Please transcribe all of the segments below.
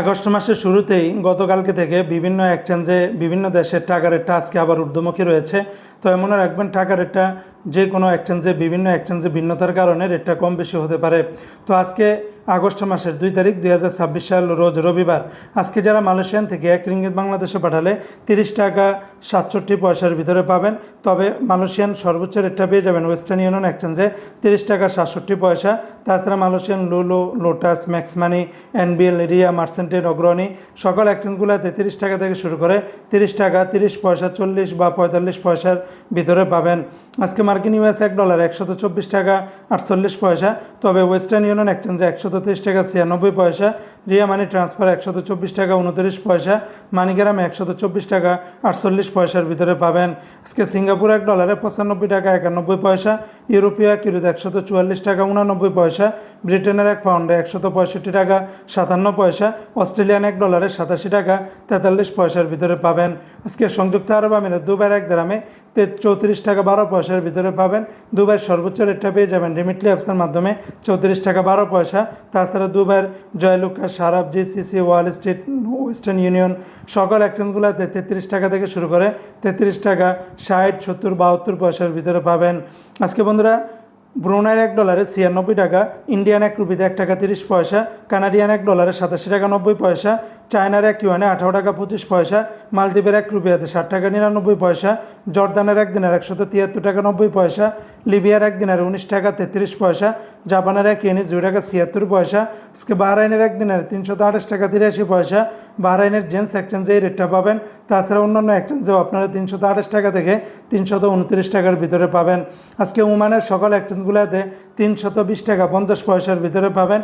August মাসের শুরুতেই গতকালকে থেকে বিভিন্ন এক্সচেঞ্জে বিভিন্ন দেশের টাকা রেটটা আজকে আবার ঊর্ধ্বমুখী রয়েছে। তো এমনও রাখবেন টাকা রেটটা যে কোনো এক্সচেঞ্জে বিভিন্ন এক্সচেঞ্জে ভিন্নতার কারণে রেটটা কম বেশি হতে পারে। তো আজকে আগস্ট মাসের 2 তারিখ 2026 সাল রোজ রবিবার। আজকে যারা মালয়েশিয়ান থেকে 1 রিঙ্গিত বাংলাদেশে পাঠালে 30 টাকা 67 পয়সার ভিতরে পাবেন। তবে মালয়েশিয়ান সর্বোচ্চ রেটটা পেয়ে যাবেন ওয়েস্টার্ন ইউনিয়ন এক্সচেঞ্জে 30 টাকা 67 পয়সা। তাছাড়া মালয়েশিয়ান লুলু, লোটাস, ম্যাক্স মানি, এনবিএল, রিয়া, মার্সেন্টেড, অগ্রণী সকল এক্সচেঞ্জগুলোতে 30 টাকা থেকে শুরু করে 30 টাকা 30 পয়সা, 40 বা 45 পয়সার ভিতরে পাবেন। আজকে মার্কিন ইউএস $1 124 টাকা 48 পয়সা। তবে ওয়েস্টার্ন ইউনিয়ন এক্সচেঞ্জে 123 টাকা 96 পয়সা। রিয়া মানি ট্রান্সফার 124 টাকা 29 পয়সা। মানিগ্রামে 124 টাকা 48 পয়সার ভিতরে পাবেন। আজকে সিঙ্গাপুর $1 95 টাকা 91 পয়সা। ইউরোপীয় কিরুত 144 টাকা 89 পয়সা। ব্রিটেনের 1 পাউন্ডে 165 টাকা 57 পয়সা। অস্ট্রেলিয়ান $1 87 টাকা 43 পয়সার ভিতরে পাবেন। আজকে সংযুক্ত আরব আমিরাত দুবাইয়ের 1 দিরহামে 34 টাকা 12 পয়সার ভিতরে পাবেন। দুবাইয়ের সর্বোচ্চ রেটটা পেয়ে যাবেন রিমিটলি অ্যাপসের মাধ্যমে 34 টাকা 12 পয়সা। তাছাড়া দুবাইয়ের জয়লুকা, সারাব, GCC, Wall Street, Western Union সকল এক্সচেঞ্জগুলোতে 33 টাকা থেকে শুরু করে 33 টাকা 60, 70, 72 পয়সার ভিতরে পাবেন। আজকে বন্ধুরা ব্রুনাইয়ের $1 96 টাকা, ইন্ডিয়ান 1 রুপিতে 1 টাকা 30 পয়সা, কানাডিয়ান $1 87 টাকা 90 পয়সা, চায়নার 1 ইউয়ানে 18 টাকা 25 পয়সা, মালদ্বীপের 1 রুপিয়াতে 60 টাকা 99 পয়সা, জর্দানের 1 দিনার 173 টাকা 90 পয়সা, লিবিয়ার 1 দিনার 19 টাকা 33 পয়সা, জাপানের 1 ইয়েনে 2 টাকা 76 পয়সা। আজকে বাহরাইনের 1 দিনার 328 টাকা 83 পয়সা। বাহরাইনের জেন্স এক্সচেঞ্জে এই রেটটা পাবেন। তাছাড়া অন্যান্য এক্সচেঞ্জেও আপনারা 328 টাকা থেকে 329 টাকার ভিতরে পাবেন। আজকে ওমানের সকল এক্সচেঞ্জগুলোতে 320 টাকা 50 পয়সার ভিতরে পাবেন।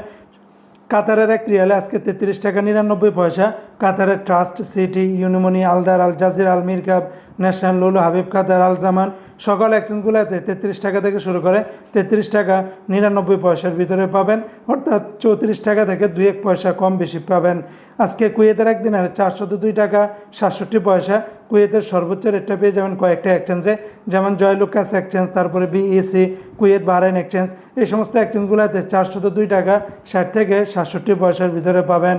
কাতারের 1 রিয়ালে আজকে 33 টাকা 99 পয়সা। কাতারের ট্রাস্ট, সিটি, ইউনিমনি, আলদার, আল জাজিরা, আল মিরকাব, ন্যাশনাল, লুলু, হাবিব, কাতার, আল জামান সকল এক্সচেঞ্জগুলোতে 33 টাকা থেকে শুরু করে 33 টাকা 99 পয়সার ভিতরে পাবেন। অর্থাৎ 34 টাকা থেকে 2-1 পয়সা কম বেশি পাবেন। আজকে কুয়েতের 1 দিনারে 402 টাকা 67 পয়সা। কুয়েতের সর্বোচ্চ রেটটা পেয়ে যাবেন কয়েকটা এক্সচেঞ্জে, যেমন জয়লুকাস এক্সচেঞ্জ, তারপরে বিইসি, কুয়েত বাহরাইন এক্সচেঞ্জ এই সমস্ত এক্সচেঞ্জগুলোতে 402 টাকা 60 থেকে 67 পয়সার ভিতরে পাবেন।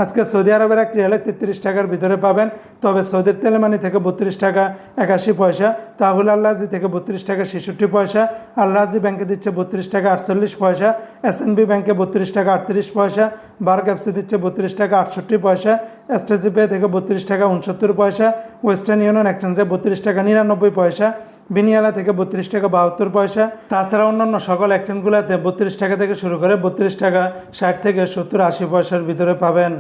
আজকে সৌদি আরবের 1 রিয়ালে 33 টাকার ভিতরে পাবেন। তবে সৌদির তেলেমানি থেকে 32 টাকা 81 পয়সা, তাহুল আল্লাজি থেকে 32 টাকা 66 পয়সা, আল্লাজি ব্যাংকে দিচ্ছে 32 টাকা 48 পয়সা, এসএনবি ব্যাংকে 32 টাকা 38 পয়সা, বার্গ এফসি দিচ্ছে 32 টাকা 68 পয়সা, এসটিসি পে থেকে 32 টাকা 69 পয়সা, ওয়েস্টার্ন ইউনিয়ন এক্সচেঞ্জে 32 টাকা 99 পয়সা, বিনিয়ালা থেকে 32 টাকা 72 পয়সা। তাছাড়া অন্যান্য সকল এক্সচেঞ্জগুলোতে 32 টাকা থেকে শুরু করে 32 টাকা 60 থেকে 70-80 পয়সার ভিতরে পাবেন।